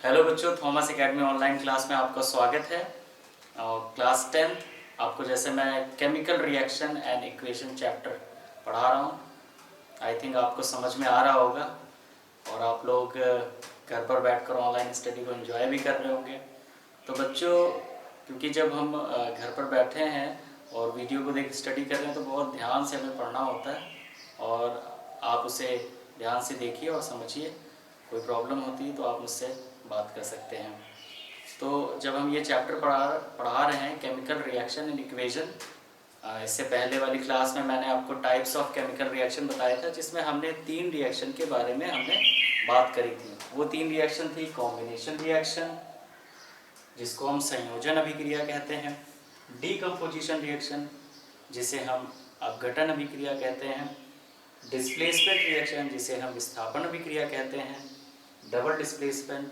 Hello बच्चों, Thomas academy online class में आपका स्वागत है। और क्लास 10 आपको जैसे मैं chemical reaction and equation chapter पढ़ा रहा हूँ। आई थिंक आपको समझ में आ रहा होगा और आप लोग घर पर बैठकर ऑनलाइन स्टडी को एंजॉय भी कर रहे होंगे। तो बच्चों, क्योंकि जब हम घर पर बैठे हैं और वीडियो को देख स्टडी कर रहे हैं तो बहुत ध्यान से हमें पढ़ना होता है और आप उसे ध्यान से देखिए और समझिए। कोई प्रॉब्लम होती है तो आप मुझसे बात कर सकते हैं। तो जब हम ये चैप्टर पढ़ा रहे हैं केमिकल रिएक्शन एंड इक्वेशन, इससे पहले वाली क्लास में मैंने आपको टाइप्स ऑफ केमिकल रिएक्शन बताया था, जिसमें हमने 3 रिएक्शन के बारे में हमने बात करी थी। वो 3 रिएक्शन थी कॉम्बिनेशन रिएक्शन, जिसको हम संयोजन अभिक्रिया कहते हैं, डीकम्पोजिशन रिएक्शन जिसे हम अपघटन अभिक्रिया कहते हैं, डिस्प्लेसमेंट रिएक्शन जिसे हम विस्थापन अभिक्रिया कहते हैं, डबल डिस्प्लेसमेंट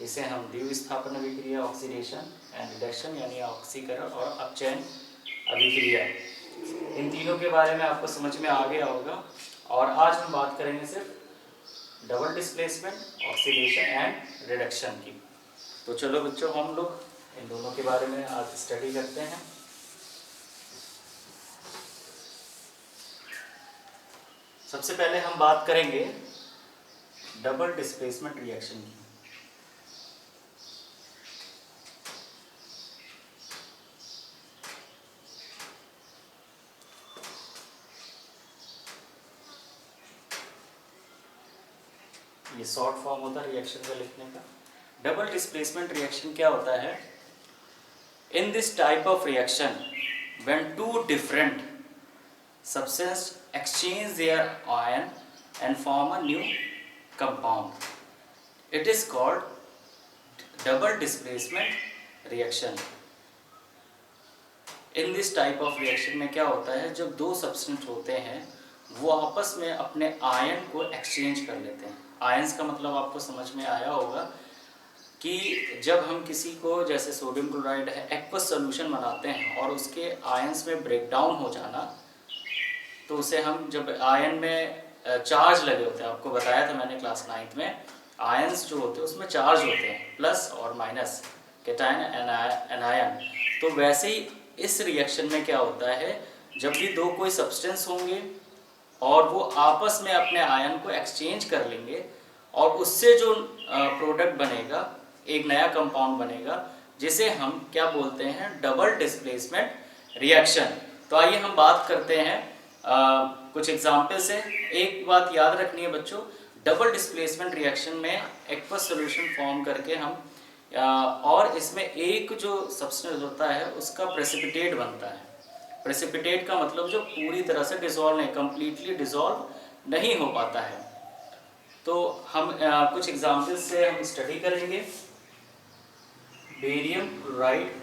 इसे हम द्विविस्थापन अभिक्रिया ऑक्सीडेशन एंड रिडक्शन यानी ऑक्सीकरण और अपचयन अभिक्रिया। इन तीनों के बारे में आपको समझ में आ गया होगा। और आज हम बात करेंगे सिर्फ double displacement, oxidation and reduction की। तो चलो बच्चों, हम लोग इन दोनों के बारे में आज स्टडी करते हैं। सबसे पहले हम बात करेंगे डबल डिस्प्लेसमेंट रिएक्शन की। ये शॉर्ट फॉर्म होता है रिएक्शन का लिखने का। डबल डिस्प्लेसमेंट रिएक्शन क्या होता है? In this type of reaction when two different substance exchange their ion and form a new compound, it is called double displacement reaction. in this type of reaction में क्या होता है, जब दो substance होते हैं वो आपस में अपने आयन को एक्सचेंज कर लेते हैं। आयन्स का मतलब आपको समझ में आया होगा कि जब हम किसी को, जैसे सोडियम क्लोराइड है, एक्वस सॉल्यूशन बनाते हैं और उसके आयन्स में ब्रेकडाउन हो जाना, तो उसे हम, जब आयन में चार्ज लगे होते हैं, आपको बताया था मैंने क्लास 9 में, आयन्स जो होते हैं उसमें चार्ज होते हैं प्लस और माइनस, कैटायन एनायन। तो वैसे ही इस रिएक्शन में क्या होता है, जब भी दो कोई सब्सटेंस होंगे और वो आपस में अपने आयन को एक्सचेंज कर लेंगे और उससे जो प्रोडक्ट बनेगा, एक नया कंपाउंड बनेगा, जिसे हम क्या बोलते हैं, डबल डिस्प्लेसमेंट रिएक्शन। तो आइए हम बात करते हैं कुछ एग्जाम्पल से। एक बात याद रखनी है बच्चों, डबल डिस्प्लेसमेंट रिएक्शन में एक्वस सॉल्यूशन फॉर्म करके हम और इसमें एक जो सब्सटेंस होता है उसका प्रेसिपिटेट बनता है। प्रेसिपिटेट का मतलब जो पूरी तरह से डिसॉल्व नहीं, कंप्लीटली डिसॉल्व नहीं हो पाता है। तो हम कुछ एग्जाम्पल से हम स्टडी करेंगे। बेरियम क्लोराइड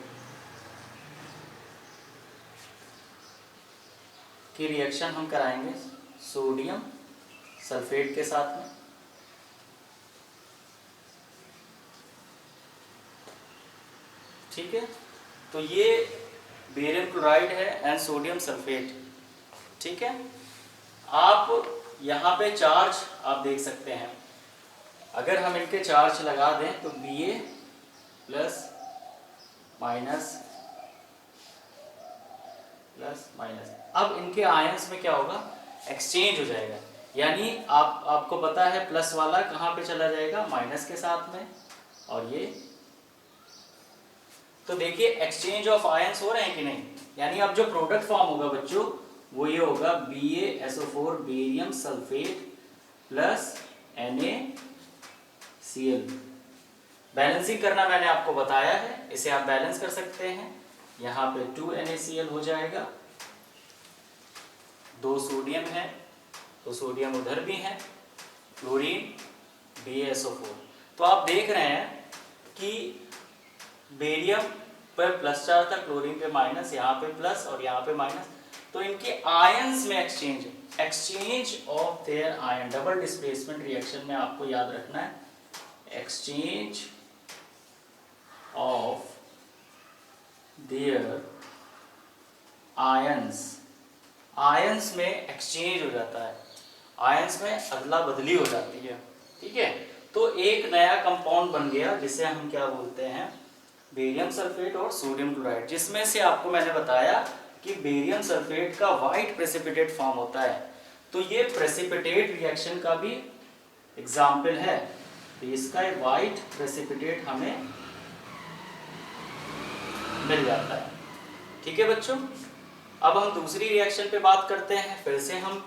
की रिएक्शन हम कराएंगे सोडियम सल्फेट के साथ में। ठीक है, तो ये बेरियम क्लोराइड है एंड सोडियम सल्फेट। ठीक है, आप यहाँ पे चार्ज आप देख सकते हैं। अगर हम इनके चार्ज लगा दें तो Ba plus minus plus minus, अब इनके आयंस में क्या होगा, एक्सचेंज हो जाएगा। यानी आपको पता है प्लस वाला कहाँ पे चला जाएगा, माइनस के साथ में, और ये तो देखिए एक्सचेंज ऑफ आयंस हो रहे हैं कि नहीं। यानी अब जो प्रोडक्ट फॉर्म होगा बच्चों वो ये होगा BaSO4 barium sulphate plus NaCl। Balancing करना मैंने आपको बताया है, इसे आप बैलेंस कर सकते हैं। यहाँ पे 2 NaCl हो जाएगा, 2 सोडियम है तो सोडियम उधर भी है, क्लोरीन BaSO4। तो आप देख रहे हैं कि बेरियम पर प्लस चार्ज था, क्लोरीन पे माइनस, यहाँ पे प्लस और यहाँ पे माइनस। तो इनके आयंस में exchange of their ion. Double displacement reaction में आपको याद रखना है एक्सचेंज ऑफ देयर आयंस। में एक्सचेंज हो जाता है, आयंस में अदला बदली हो जाती है। ठीक है, तो एक नया कंपाउंड बन गया जिसे हम क्या बोलते हैं, बेरियम सल्फेट और सोडियम क्लोराइड, जिसमें से आपको मैंने बताया कि बेरियम सल्फेट का वाइट प्रेसिपिटेट फॉर्म होता है। तो ये प्रेसिपिटेट रिएक्शन का भी एग्जाम्पल है। तो इसका एक वाइट प्रेसिपिटेट हमें मिल जाता है। ठीक है बच्चों, अब हम दूसरी रिएक्शन पे बात करते हैं। फिर से हम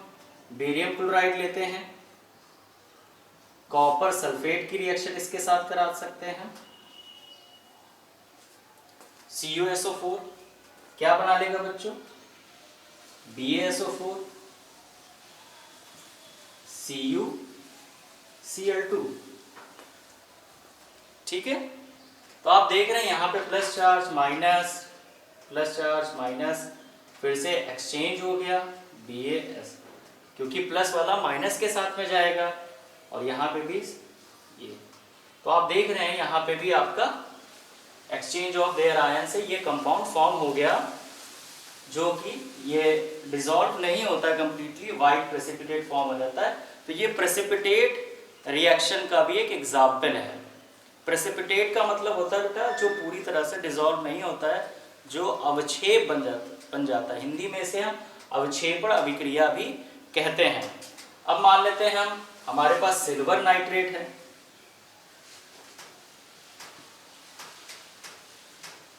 बेरियम क्लोराइड लेते हैं, कॉपर सल्फेट की रिएक्शन इसके साथ करा सकते हैं। CuSO4 क्या बना लेगा बच्चों, BaSO4 CuCl2। ठीक है, तो आप देख रहे हैं यहाँ पे plus charge minus, plus charge minus, फिर से एक्सचेंज हो गया BaS, क्योंकि प्लस वाला माइनस के साथ में जाएगा, और यहाँ पे भी ये। तो आप देख रहे हैं यहाँ पे भी आपका एक्सचेंज ऑफ देयर आयन से ये कंपाउंड फॉर्म हो गया, जो कि ये डिसॉल्व नहीं होता है कंप्लीटली, वाइट प्रेसिपिटेट फॉर्म हो जाता है। तो ये प्रेसिपिटेट रिएक्शन का भी एक एग्जाम्पल है। प्रेसिपिटेट का मतलब होता है बेटा जो पूरी तरह से डिसॉल्व नहीं होता है, जो अवक्षेप बन जाता है। हिंदी में इसे हम अवक्षेपण अभिक्रिया भी कहते हैं। अब मान लेते हैं हमारे पास सिल्वर नाइट्रेट है,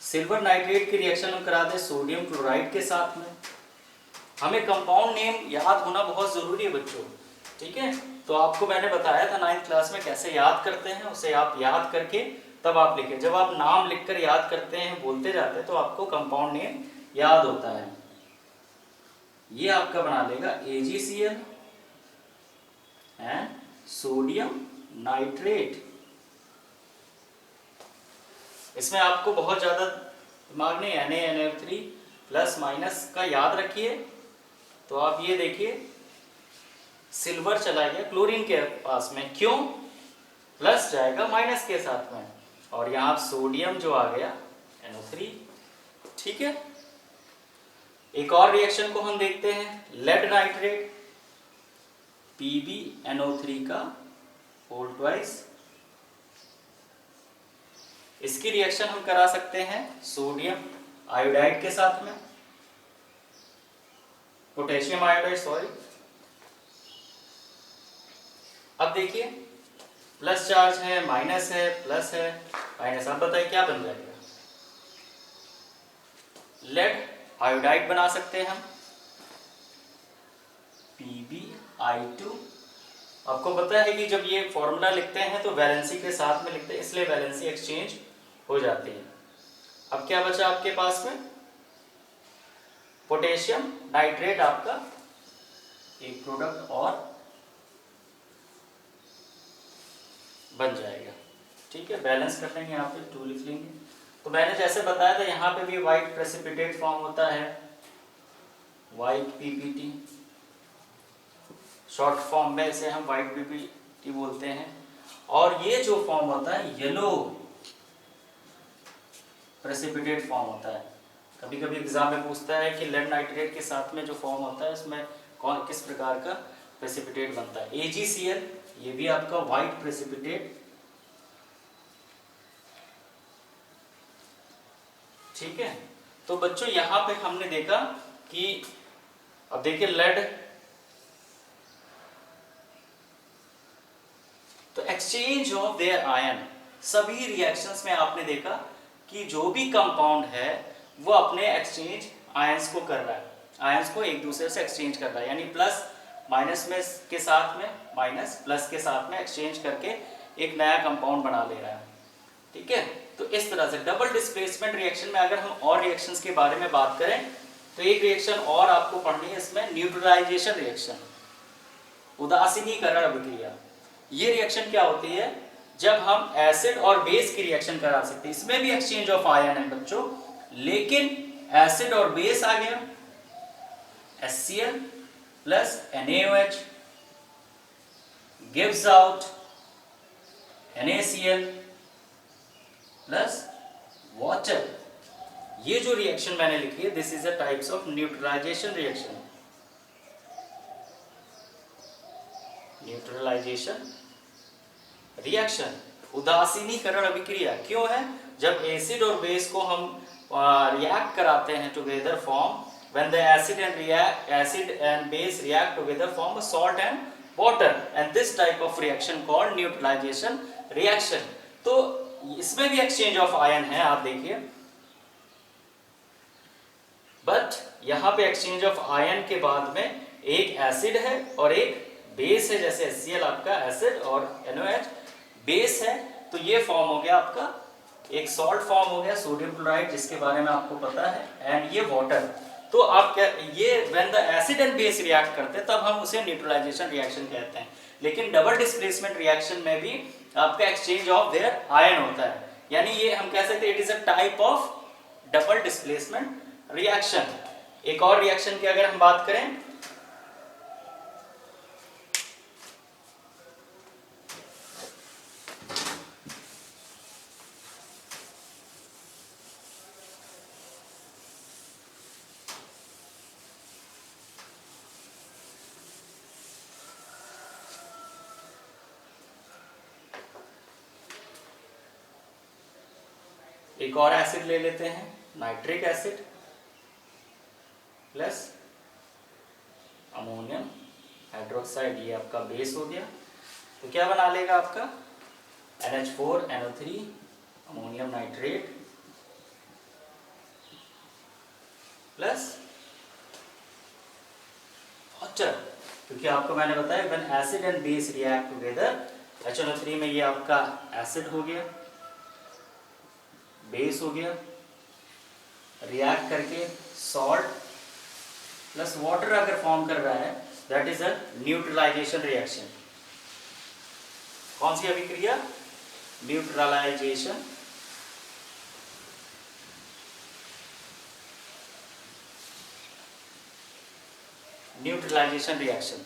सिल्वर नाइट्रेट की रिएक्शन हम करा दें सोडियम क्लोराइड के साथ में। हमें कंपाउंड नेम याद होना बहुत जरूरी है बच्चों, ठीक है। तो आपको मैंने बताया था 9th क्लास में कैसे याद करते हैं, उसे आप याद करके तब आप लिखें। जब आप नाम लिखकर याद करते हैं, बोलते जाते हैं, तो आपको कंपाउंड नेम याद होता है। ये आपका बना लेगा AgCl एंड सोडियम नाइट्रेट। इसमें आपको बहुत ज्यादा दिमाग नहीं, NaNO3 प्लस माइनस का याद रखिए। तो आप ये देखिए सिल्वर चला गया क्लोरीन के पास में, क्यों, प्लस जाएगा माइनस के साथ में, और यहाँ सोडियम जो आ गया NO3। ठीक है, एक और रिएक्शन को हम देखते हैं, लेड नाइट्रेट PbNO3 का होल ट्वाइस। इसकी रिएक्शन हम करा सकते हैं सोडियम आयोडाइड के साथ में, पोटेशियम आयोडाइड सॉरी। अब देखिए प्लस चार्ज है, माइनस है, प्लस है, माइनस। अब बताइए क्या बन जाएगा, लेड आयोडाइड बना सकते हैं हम, PbI2। आपको पता है कि जब ये फॉर्मूला लिखते हैं तो वैलेंसी के साथ में लिखते हैं, इसलिए वैलेंसी एक्सचेंज हो जाती है। अब क्या बचा आपके पास में, पोटेशियम नाइट्रेट आपका एक प्रोडक्ट और बन जाएगा। ठीक है, बैलेंस कर लेंगे, यहाँ पे 2 लिख लेंगे। तो मैंने जैसे बताया था यहाँ पे भी वाइट प्रेसिपिटेट फॉर्म होता है, वाइट PPT, शॉर्ट फॉर्म में इसे हम वाइट PPT बोलते हैं। और ये जो फॉर्म होता है येलो प्रेसिपिटेट फॉर्म होता है। कभी कभी एग्जाम में पूछता है कि लेड नाइट्रेट के साथ में जो फॉर्म होता है उसमें कौन किस प्रकार का प्रेसिपिटेट बनता है। AgCl ये भी आपका वाइट प्रेसिपिटेट। ठीक है, तो बच्चों यहाँ पे हमने देखा कि अब देखिए लेड, तो एक्सचेंज ऑफ देयर आयन, सभी रिएक्शंस में आपने देखा कि जो भी कंपाउंड है वो अपने एक्सचेंज आयंस को कर रहा है, आयंस को एक दूसरे से एक्सचेंज कर रहा है, यानी प्लस माइनस में के साथ में, माइनस प्लस के साथ में एक्सचेंज करके एक नया कंपाउंड बना ले रहा है। ठीक है, तो इस तरह से डबल डिस्प्लेसमेंट रिएक्शन में अगर हम और रिएक्शंस के बारे में बात करें तो एक रिएक्शन और आपको पढ़नी है इसमें, न्यूट्रलाइजेशन रिएक्शन, उदासीनीकरण अभिक्रिया। ये रिएक्शन क्या होती है, जब हम एसिड और बेस की रिएक्शन करा सकते हैं। इसमें भी एक्सचेंज ऑफ आयन है बच्चों, लेकिन एसिड और बेस आ गया, HCl plus NaOH gives out NaCl plus water. ये जो रिएक्शन मैंने लिखी है, this is a types of neutralisation reaction. Neutralisation reaction, उदासीनीकरण अभिक्रिया क्यों है? जब एसिड और बेस को हम रिएक्ट कराते हैं together form, when the acid and base react together form a salt and water, and this type of reaction called neutralization reaction. तो इसमें भी एक्सचेंज ऑफ आयन है, आप देखिए, बट यहाँ पे एक्सचेंज ऑफ आयन के बाद में एक एसिड है और एक बेस है, जैसे HCl आपका एसिड और NOH बेस है, तो ये फॉर्म हो गया आपका एक सॉल्ट फॉर्म हो गया, सोडियम क्लोराइड, जिसके बारे में आपको पता है, एंड ये वाटर। तो आप क्या, ये when the acid and base react करते हैं तब हम उसे न्यूट्रलाइजेशन रिएक्शन कहते हैं। लेकिन डबल डिस्प्लेसमेंट रिएक्शन में भी आपका एक्सचेंज ऑफ देयर आयन होता है, यानी ये हम कह सकते हैं it is a type of double displacement reaction. एक और रिएक्शन की अगर हम बात करें, एक और एसिड ले लेते हैं, nitric acid plus ammonium hydroxide, ये आपका बेस हो गया। तो क्या बना लेगा आपका NH4NO3 ammonium nitrate plus water, क्योंकि आपको मैंने बताया when acid and base react together, HNO3 में ये आपका एसिड हो गया, बेस हो गया, रिएक्ट करके सॉल्ट प्लस वाटर अगर फॉर्म कर रहा है, that is a neutralization reaction. कौन सी अभिक्रिया? न्यूट्रलाइजेशन रिएक्शन,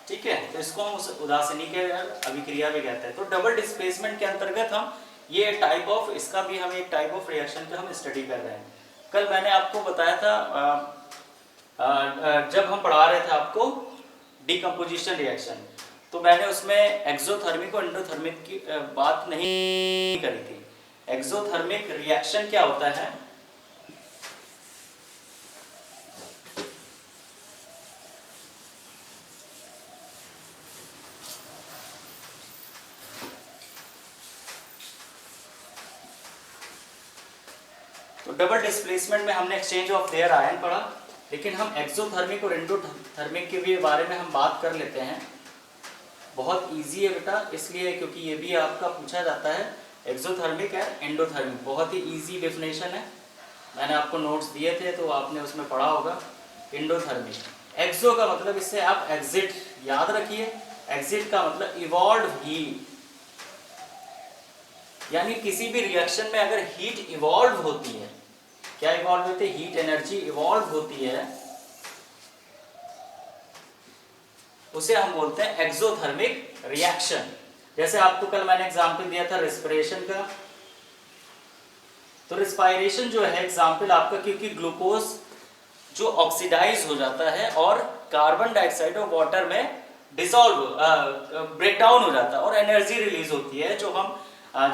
ठीक है। तो इसको हम उदासीनीकरण अभिक्रिया भी कहते हैं। तो डबल डिस्प्लेसमेंट के अंतर्गत हम ये टाइप ऑफ, इसका भी हम एक टाइप ऑफ रिएक्शन का हम स्टडी कर रहे हैं। कल मैंने आपको बताया था जब हम पढ़ा रहे थे आपको डिकम्पोजिशन रिएक्शन, तो मैंने उसमें एक्सोथर्मिक और एंडोथर्मिक की बात नहीं करी थी। एक्सोथर्मिक रिएक्शन क्या होता है? तो डबल डिस्प्लेसमेंट में हमने एक्सचेंज ऑफ देयर आयन पढ़ा, लेकिन हम एक्सोथर्मिक और एंडोथर्मिक के भी बारे में हम बात कर लेते हैं। बहुत इजी है बेटा, इसलिए क्योंकि ये भी आपका पूछा जाता है, एक्सोथर्मिक एंड एंडोथर्मिक, बहुत ही इजी डेफिनेशन है। मैंने आपको नोट्स दिए थे तो आपने उसमें पढ़ा होगा। एंडोथर्मिक, एक्सो का मतलब, इससे आप एग्जिट याद रखिए, एग्जिट का मतलब इवॉल्व हीट, यानी किसी भी रिएक्शन में अगर हीट इवॉल्व होती है, क्या इवॉल्व होती है? हीट एनर्जी इवॉल्व होती है, उसे हम बोलते हैं एक्सोथर्मिक रिएक्शन। जैसे आपको कल मैंने एग्जांपल दिया था रेस्पिरेशन का, तो रेस्पिरेशन जो है एग्जांपल आपका, क्योंकि ग्लूकोज जो ऑक्सीडाइज हो जाता है और कार्बन डाइऑक्साइड और वाटर में डिसॉल्व ब्रेक डाउन हो जाता है और एनर्जी रिलीज होती है, जो हम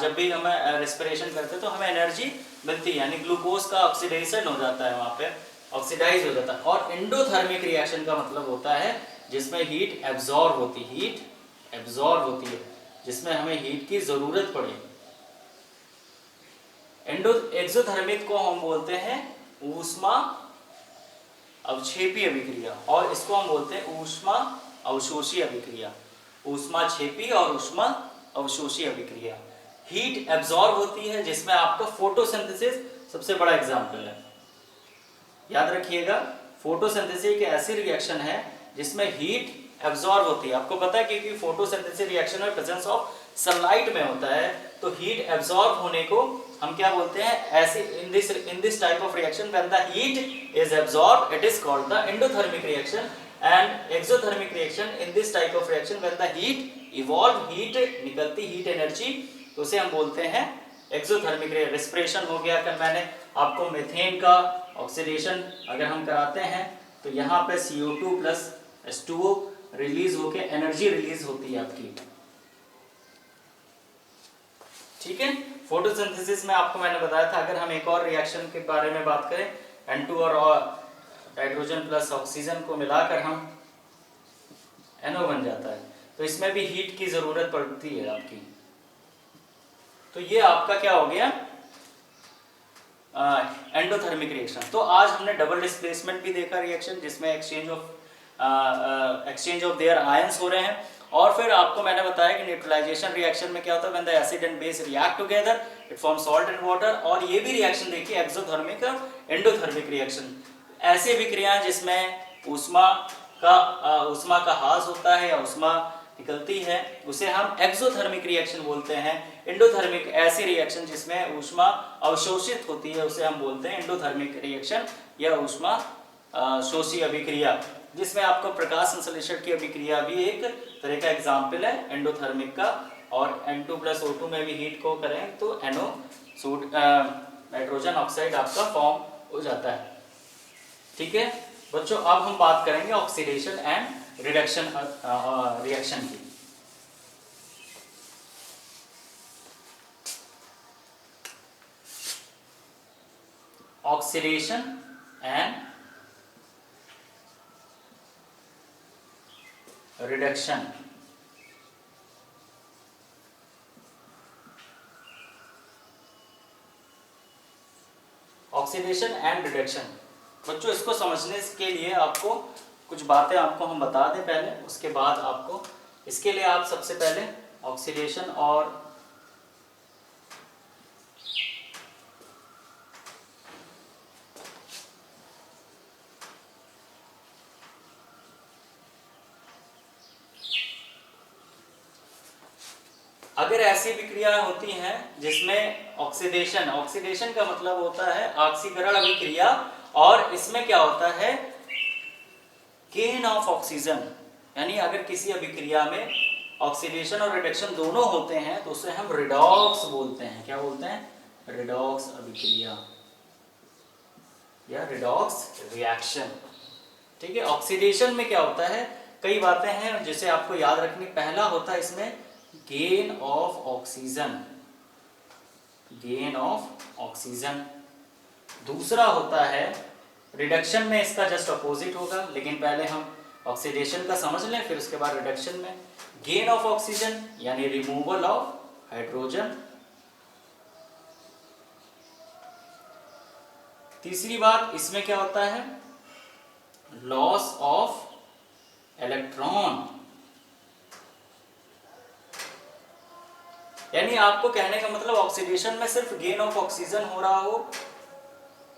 जब भी हम रेस्पिरेशन करते हैं तो हमें एनर्जी मिलती है, यानी ग्लूकोज का ऑक्सीडेशन हो जाता है, वहां पे ऑक्सीडाइज हो जाता है। और एंडोथर्मिक रिएक्शन का मतलब होता है जिसमें हीट एब्जॉर्ब होती है, जिसमें हमें हीट की जरूरत पड़े। एक्सोथर्मिक को हम बोलते हैं ऊष्मा अवक्षेपी अभिक्रिया, और इसको हम बोलते हैं ऊष्मा अवशोषी अभिक्रिया। ऊष्मा छेपी और ऊष्मा अवशोषी अभिक्रिया। हीट एब्जॉर्ब होती है, जिसमें आपका फोटोसिंथेसिस सबसे बड़ा एग्जाम्पल है। याद रखिएगा, फोटोसिंथेसिस एक ऐसी रिएक्शन है जिसमें हीट एब्जॉर्ब होती है। आपको पता है क्योंकि फोटोसिंथेसिस रिएक्शन में प्रेजेंस ऑफ सनलाइट में होता है, तो हीट एब्जॉर्ब होने को हम क्या बोलते हैं? ऐसे इन this type of reaction when the heat is absorb, it is called the endothermic reaction. And exothermic reaction in this type of reaction when the heat evolve, heat निकलती, हीट एनर्जी, तो उसे हम बोलते हैं एक्सोथर्मिक रेस्पिरेशन हो गया। कल मैंने आपको मीथेन का ऑक्सीडेशन अगर हम कराते हैं तो यहाँ पे CO2 प्लस H2O रिलीज होके एनर्जी रिलीज होती है आपकी, ठीक है। फोटोसिंथेसिस में आपको मैंने बताया था, अगर हम एक और रिएक्शन के बारे में बात करें, N2 और हाइड्रोजन प्लस ऑक्सीजन को मिलाकर हम NO बन जाता है, तो इसमें भी हीट की जरूरत पड़ती है आपकी। तो ये आपका क्या हो गया, एंडोथर्मिक रिएक्शन। तो आज हमने डबल डिस्प्लेसमेंट भी देखा रिएक्शन, जिसमें एक्सचेंज ऑफ देयर आयंस हो रहे हैं। और फिर आपको मैंने बताया कि न्यूट्रलाइजेशन रिएक्शन में क्या होता है, when the acid and base react together it form salt and water. और ये भी रिएक्शन देखिए, एक्सोथर्मिक और एंडोथर्मिक रिएक्शन, ऐसे विक्रियाएं जिसमें ऊष्मा का ह्रास होता है या ऊष्मा निकलती है, उसे हम एक्सोथर्मिक रिएक्शन बोलते हैं। एंडोथर्मिक ऐसी रिएक्शन जिसमें ऊष्मा अवशोषित होती है, उसे हम बोलते हैं एंडोथर्मिक रिएक्शन या ऊष्मा शोषी अभिक्रिया, जिसमें आपको प्रकाश संश्लेषण की अभिक्रिया भी एक तरह का एग्जाम्पल है एंडोथर्मिक का। और N2+O2 में भी हीट को करें तो NO नाइट्रोजन ऑक्साइड आपका फॉर्म हो जाता है। ठीक है बच्चों, अब हम बात करेंगे ऑक्सीडेशन एंड रिडक्शन रिएक्शन की। Oxidation and reduction. Oxidation and reduction बच्चों, इसको समझने के लिए आपको कुछ बातें आपको हम बता दें पहले, उसके बाद आपको इसके लिए आप सबसे पहले ऑक्सीडेशन और अगर ऐसी विक्रिया होती हैं जिसमें ऑक्सीडेशन का मतलब होता है ऑक्सीकरण अभिक्रिया, और इसमें क्या होता है गेन ऑफ ऑक्सीजन, यानी अगर किसी अभिक्रिया में ऑक्सीडेशन और रिडक्शन दोनों होते हैं तो उसे हम रिडॉक्स बोलते हैं। क्या बोलते हैं? रिडॉक्स अभिक्रिया या रिडॉक्स रिएक्शन। ठीक है, ऑक्सीडेशन में क्या होता है, कई बातें हैं जिसे आपको याद रखनी। पहला होता है इसमें gain of oxygen, gain of oxygen. दूसरा होता है रिडक्शन में इसका जस्ट अपोजिट होगा, लेकिन पहले हम ऑक्सीडेशन का समझ लें, फिर उसके बाद रिडक्शन में गेन ऑफ ऑक्सीजन यानी रिमूवल ऑफ हाइड्रोजन। तीसरी बात इसमें क्या होता है, लॉस ऑफ इलेक्ट्रॉन। यानी आपको कहने का मतलब ऑक्सीडेशन में सिर्फ गेन ऑफ ऑक्सीजन हो रहा हो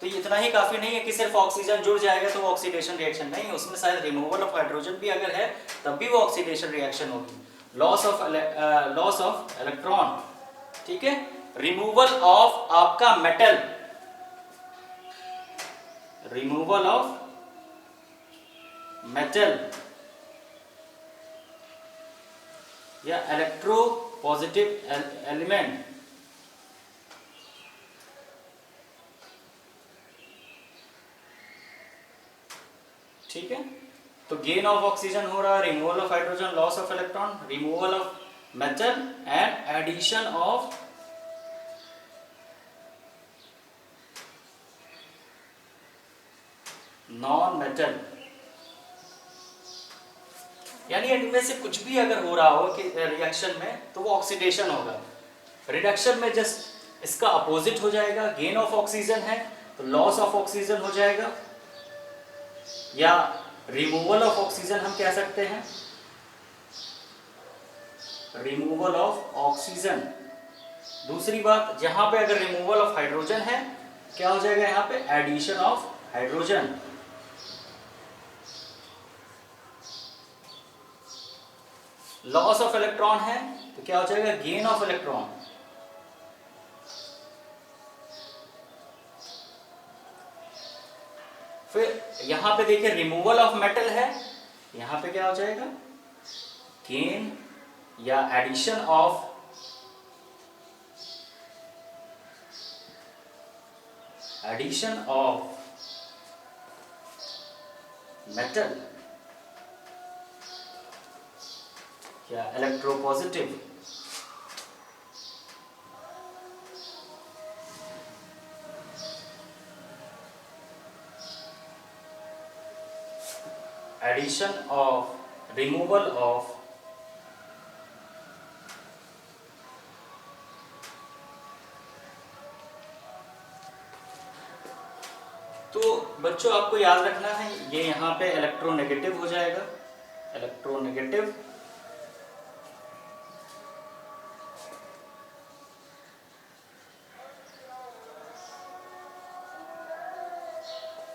तो इतना ही काफी नहीं है कि सिर्फ ऑक्सीजन जुड़ जाएगा तो वो ऑक्सीडेशन रिएक्शन नहीं, उसमें शायद रिमूवल ऑफ हाइड्रोजन भी अगर है तब भी वो ऑक्सीडेशन रिएक्शन होगी। लॉस ऑफ इलेक्ट्रॉन, ठीक है, रिमूवल ऑफ आपका मेटल, रिमूवल ऑफ मेटल या इलेक्ट्रो पॉजिटिव एलिमेंट। ठीक है, तो गेन ऑफ ऑक्सीजन हो रहा है, removal of hydrogen, loss of electron, removal of metal and addition of non metal. यानी इनमें से कुछ भी अगर हो रहा हो कि रिएक्शन में तो वो ऑक्सीडेशन होगा। रिडक्शन में जस्ट इसका अपोजिट हो जाएगा, गेन ऑफ ऑक्सीजन है तो लॉस ऑफ ऑक्सीजन हो जाएगा, या रिमूवल ऑफ ऑक्सीजन हम कह सकते हैं, रिमूवल ऑफ ऑक्सीजन। दूसरी बात, जहां पे अगर रिमूवल ऑफ हाइड्रोजन है क्या हो जाएगा, यहां पे addition of hydrogen. Loss of electron है तो क्या हो जाएगा, गेन ऑफ इलेक्ट्रॉन। फिर यहां पे देखिए रिमूवल ऑफ मेटल है, यहां पे क्या हो जाएगा, गेन या एडिशन ऑफ मेटल या electropositive. Addition of, removal of तो बच्चों आपको याद रखना है ये यहाँ पे इलेक्ट्रोनेगेटिव हो जाएगा, इलेक्ट्रोनेगेटिव।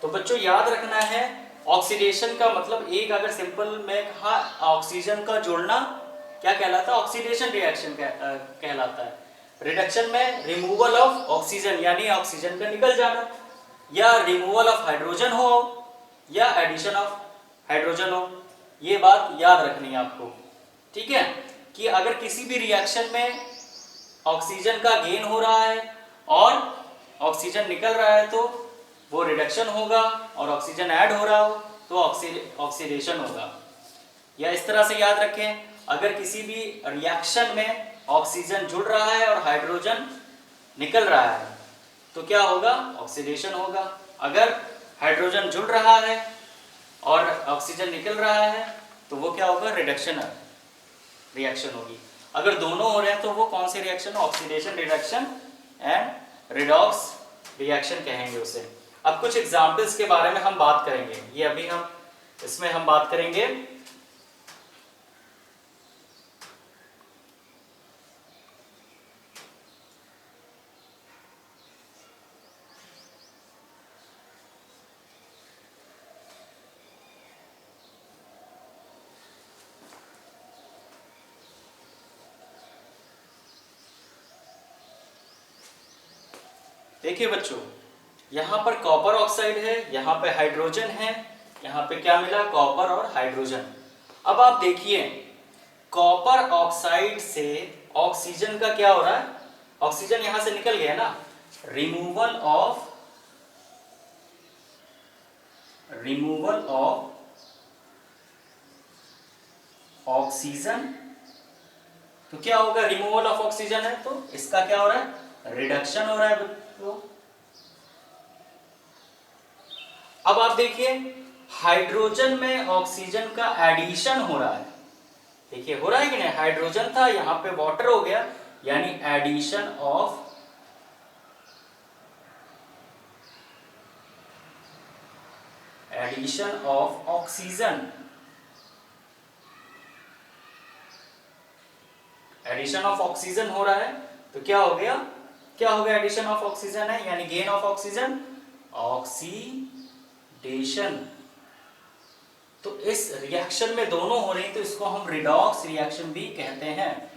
तो बच्चों याद रखना है ऑक्सीडेशन का मतलब, एक अगर सिंपल में कहा ऑक्सीजन का जुड़ना क्या कहलाता है, ऑक्सीडेशन रिएक्शन कहलाता है। रिडक्शन में रिमूवल ऑफ ऑक्सीजन यानी ऑक्सीजन का निकल जाना, या रिमूवल ऑफ हाइड्रोजन हो या एडिशन ऑफ हाइड्रोजन हो। ये बात याद रखनी है आपको, ठीक है, कि अगर किसी भी रिएक्शन में ऑक्सीजन का गेन हो रहा है और ऑक्सीजन निकल रहा है तो वो रिडक्शन होगा, और ऑक्सीजन ऐड हो रहा हो तो ऑक्सीडेशन होगा। या इस तरह से याद रखें, अगर किसी भी रिएक्शन में ऑक्सीजन जुड़ रहा है और हाइड्रोजन निकल रहा है तो क्या होगा, ऑक्सीडेशन होगा। अगर हाइड्रोजन जुड़ रहा है और ऑक्सीजन निकल रहा है तो वो क्या होगा, रिडक्शन रिएक्शन होगी। अगर दोनों हो रहे हैं तो वो कौन से reaction, oxidation reduction and redox reaction कहेंगे उसे। अब कुछ एग्जाम्पल्स के बारे में हम बात करेंगे, ये अभी हम इसमें हम बात करेंगे। देखिए बच्चों, यहाँ पर कॉपर ऑक्साइड है, यहाँ पे हाइड्रोजन है, यहाँ पे क्या मिला, कॉपर और हाइड्रोजन। अब आप देखिए कॉपर ऑक्साइड से ऑक्सीजन का क्या हो रहा है, ऑक्सीजन यहां से निकल गया ना, रिमूवल ऑफ ऑक्सीजन। तो क्या होगा, रिमूवल ऑफ ऑक्सीजन है तो इसका क्या हो रहा है, रिडक्शन हो रहा है बच्चों। अब आप देखिए हाइड्रोजन में ऑक्सीजन का एडिशन हो रहा है, देखिए हो रहा है कि नहीं, हाइड्रोजन था यहां पे वाटर हो गया, यानी addition of oxygen, addition of oxygen हो रहा है तो क्या हो गया, एडिशन ऑफ ऑक्सीजन है यानी गेन ऑफ ऑक्सीजन, ऑक्सीडेशन। तो इस रिएक्शन में दोनों हो रही तो इसको हम रिडॉक्स रिएक्शन भी कहते हैं,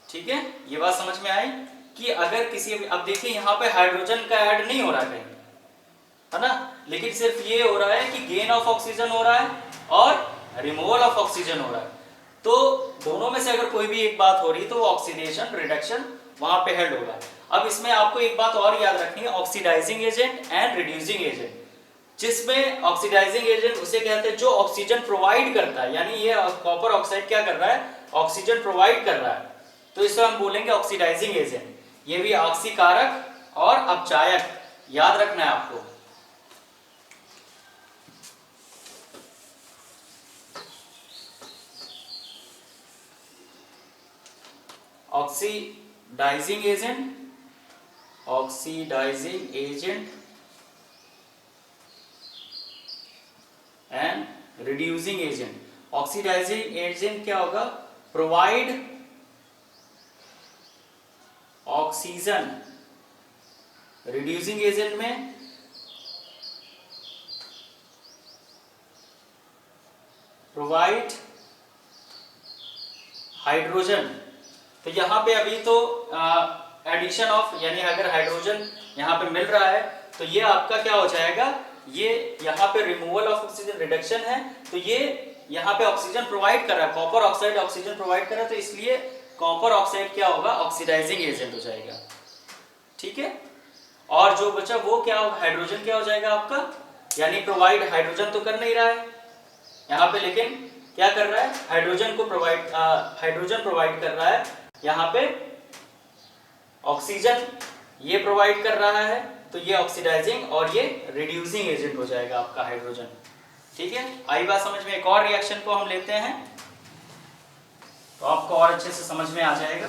ठीक है। ये बात समझ में आई कि अगर किसी, अब देखिए यहाँ पे हाइड्रोजन का ऐड नहीं हो रहा कहीं, है ना, लेकिन सिर्फ ये हो रहा है कि गेन ऑफ ऑक्सीजन हो रहा है और रिमूवल ऑफ ऑक्सीजन हो रहा है। तो दोनों में से अगर कोई भी एक बात हो रही तो ऑक्सीडेशन रिडक्शन वहां पे हेड होगा। अब इसमें आपको एक बात और याद रखनी है, oxidizing agent and reducing agent. जिसमें ऑक्सीडाइजिंग एजेंट उसे कहते हैं जो ऑक्सीजन प्रोवाइड करता है, यानी ये कॉपर ऑक्साइड क्या कर रहा है, ऑक्सीजन प्रोवाइड कर रहा है, तो इसे हम बोलेंगे ऑक्सीडाइजिंग एजेंट। ये भी ऑक्सीकारक और अपचायक, याद रखना है आपको। Oxidizing agent and reducing agent. Oxidizing agent क्या होगा, प्रोवाइड ऑक्सीजन, रिड्यूसिंग एजेंट में प्रोवाइड हाइड्रोजन। तो यहाँ पे अभी तो एडिशन ऑफ, यानी अगर हाइड्रोजन यहाँ पे मिल रहा है तो ये आपका क्या हो जाएगा, ये यहाँ पे रिमूवल ऑफ ऑक्सीजन रिडक्शन है, तो ये यहाँ पे ऑक्सीजन प्रोवाइड कर रहा है, कॉपर ऑक्साइड ऑक्सीजन प्रोवाइड कर रहा है, तो इसलिए कॉपर ऑक्साइड क्या होगा, ऑक्सीडाइजिंग एजेंट हो जाएगा, ठीक है। और जो बचा वो क्या होगा, हाइड्रोजन क्या हो जाएगा आपका, यानी प्रोवाइड, हाइड्रोजन तो कर नहीं रहा है यहाँ पे, लेकिन क्या कर रहा है, हाइड्रोजन को प्रोवाइड, हाइड्रोजन प्रोवाइड कर रहा है यहाँ पे, ऑक्सीजन ये प्रोवाइड कर रहा है, तो ये ऑक्सीडाइजिंग और ये रिड्यूसिंग एजेंट हो जाएगा आपका हाइड्रोजन। ठीक है, आई बात समझ में। एक और रिएक्शन को हम लेते हैं तो आपको और अच्छे से समझ में आ जाएगा।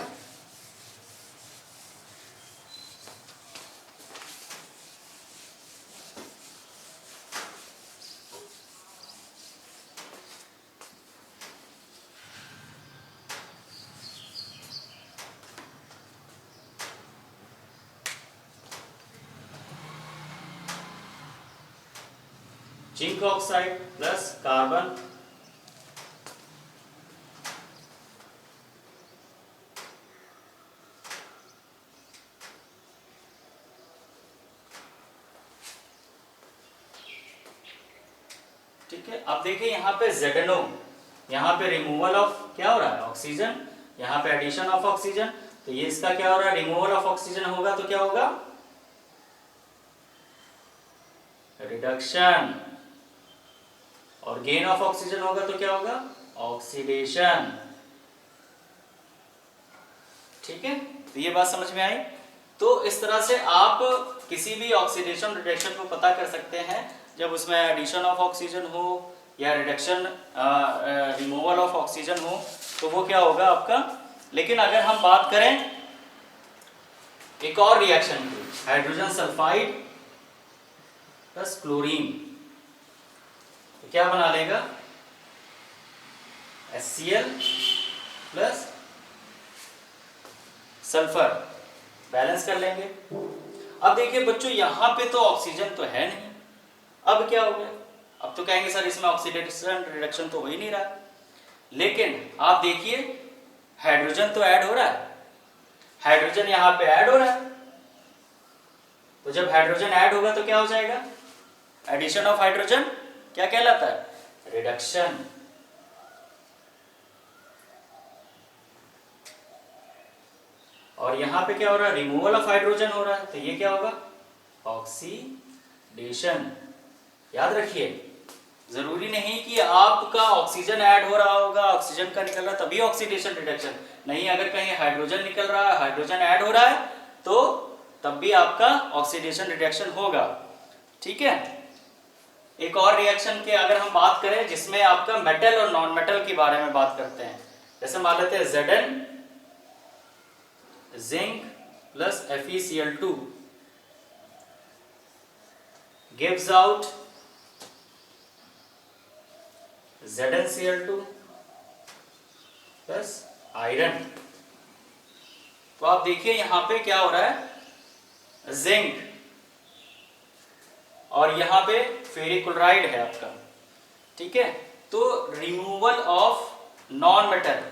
जिंक ऑक्साइड प्लस कार्बन ठीक है। अब देखिए यहाँ पे ZNO, यहाँ पे रिमूवल ऑफ क्या हो रहा है, ऑक्सीजन, यहाँ पे एडिशन ऑफ ऑक्सीजन, तो ये इसका क्या हो रहा है, रिमूवल ऑफ ऑक्सीजन होगा तो क्या होगा, रिडक्शन, और गेन ऑफ ऑक्सीजन होगा तो क्या होगा, ऑक्सीडेशन। ठीक है, तो ये बात समझ में आई। तो इस तरह से आप किसी भी ऑक्सीडेशन रिडक्शन को पता कर सकते हैं जब उसमें एडिशन ऑफ ऑक्सीजन हो या रिडक्शन रिमूवल ऑफ ऑक्सीजन हो, तो वो क्या होगा आपका। लेकिन अगर हम बात करें एक और रिएक्शन की, हाइड्रोजन सल्फाइड प्लस क्लोरीन, तो क्या बना लेगा, HCl प्लस सल्फर, बैलेंस कर लेंगे। अब देखिए बच्चों यहाँ पे तो ऑक्सीजन तो है नहीं, अब क्या हो गया, अब तो कहेंगे सर इसमें ऑक्सीडेशन रिडक्शन तो हो ही नहीं रहा। लेकिन आप देखिए हाइड्रोजन तो ऐड हो रहा है, हाइड्रोजन यहाँ पे ऐड हो रहा है, तो जब हाइड्रोजन ऐड होगा तो क्या हो जाएगा, एडिशन ऑफ हाइड्रोजन क्या कहलाता है, रिडक्शन। और यहाँ पे क्या हो रहा है, रिमूवल ऑफ हाइड्रोजन हो रहा है, तो ये क्या होगा, ऑक्सीडेशन। याद रखिए जरूरी नहीं कि आपका ऑक्सीजन ऐड हो रहा होगा, ऑक्सीजन का निकल रहा है तभी ऑक्सीडेशन रिडक्शन, नहीं, अगर कहीं हाइड्रोजन निकल रहा है, हाइड्रोजन ऐड हो रहा है तो तब भी आपका ऑक्सीडेशन रिडक्शन होगा। ठीक है, एक और रिएक्शन के अगर हम बात करें जिसमें आपका मेटल और नॉन मेटल के बारे में बात करते हैं, जैसे मान लेते हैं Zn zinc plus FeCl2 gives out ZnCl2 plus iron. तो आप देखिए यहां पे क्या हो रहा है, जिंक और यहां पे फेरिक क्लोराइड है आपका। ठीक है, तो रिमूवल ऑफ नॉन मेटल,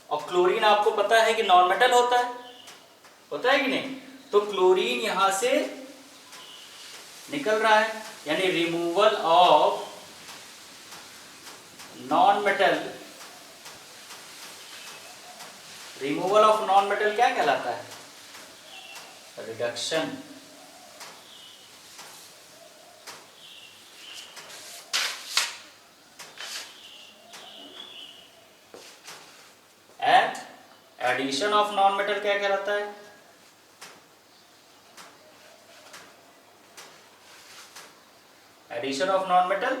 और क्लोरीन आपको पता है कि नॉन मेटल होता है कि नहीं, तो क्लोरीन यहां से निकल रहा है, यानी removal of non metal, removal of non metal क्या कहलाता है, reduction. And addition of non metal क्या कहलाता है, addition of non metal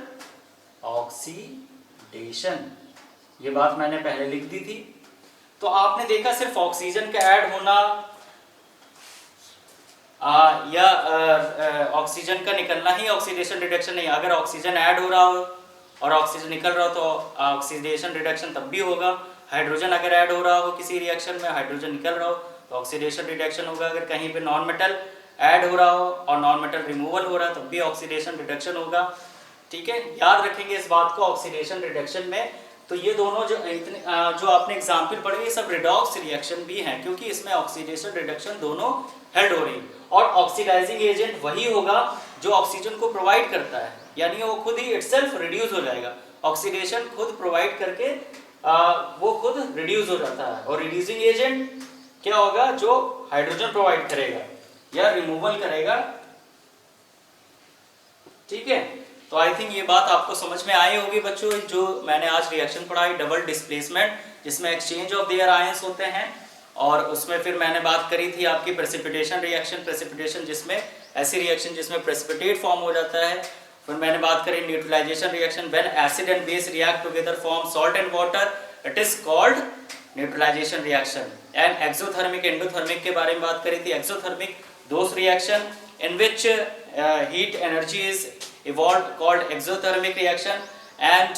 oxidation. ये बात मैंने पहले लिख दी थी। तो आपने देखा सिर्फ ऑक्सीजन का ऐड होना या ऑक्सीजन का निकलना ही ऑक्सीडेशन रिडक्शन नहीं, अगर ऑक्सीजन ऐड हो रहा हो और ऑक्सीजन निकल रहा हो तो ऑक्सीडेशन रिडक्शन तब भी होगा। हाइड्रोजन अगर ऐड हो रहा हो किसी रिएक्शन में, हाइड्रोजन निकल रहा हो तो ऑक्सीडेशन रिडक्शन होगा। अगर कहीं पे नॉन मेटल ऐड हो रहा हो और नॉन मेटल रिमूवल हो रहा है तब भी ऑक्सीडेशन रिडक्शन होगा। ठीक है, याद रखेंगे इस बात को ऑक्सीडेशन रिडक्शन में। तो ये दोनों जो आपने एग्जाम्पल पढ़े ये सब रिडॉक्स रिएक्शन भी हैं, क्योंकि इसमें ऑक्सीडेशन रिडक्शन दोनों हेल्ड हो रही। और ऑक्सीडाइजिंग एजेंट वही होगा जो ऑक्सीजन को प्रोवाइड करता है, यानी वो खुद ही इटसेल्फ रिड्यूस हो जाएगा। ऑक्सीडेशन खुद प्रोवाइड करके वो खुद रिड्यूस हो जाता है। और रिड्यूसिंग एजेंट क्या होगा, जो हाइड्रोजन प्रोवाइड करेगा या रिमूवल करेगा। ठीक है, तो आई थिंक ये बात आपको समझ में आई होगी बच्चों। जो मैंने आज रिएक्शन पढ़ाई, डबल डिस्प्लेसमेंट, जिसमें एक्सचेंज ऑफ देयर आयंस होते हैं और उसमें फिर मैंने बात करी थी आपकी प्रेसिपिटेशन रिएक्शन, प्रेसिपिटेशन जिसमें ऐसी रिएक्शन जिसमें प्रेसिपिटेट फॉर्म हो जाता है। फिर मैंने बात करी neutralization reaction, when acid and base react together form salt and water, it is called neutralization reaction. And exothermic endothermic के बारे में बात करी थी। Exothermic those reaction in which heat energy is evolved called exothermic reaction, and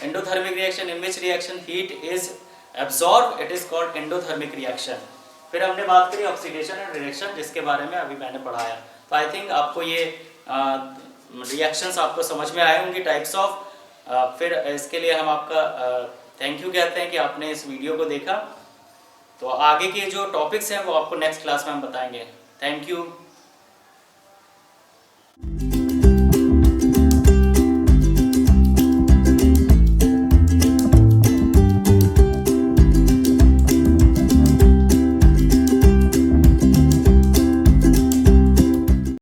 endothermic reaction in which reaction heat is absorbed, it is called endothermic reaction। फिर हमने बात करी ऑक्सीडेशन एंड रिएक्शन जिसके बारे में अभी मैंने पढ़ाया। तो आई थिंक आपको ये रिएक्शंस आपको समझ में आए होंगे, टाइप्स ऑफ। फिर इसके लिए हम आपका थैंक यू कहते हैं कि आपने इस वीडियो को देखा। तो आगे के जो टॉपिक्स हैं वो आपको नेक्स्ट क्लास में हम बताएंगे। Thank you.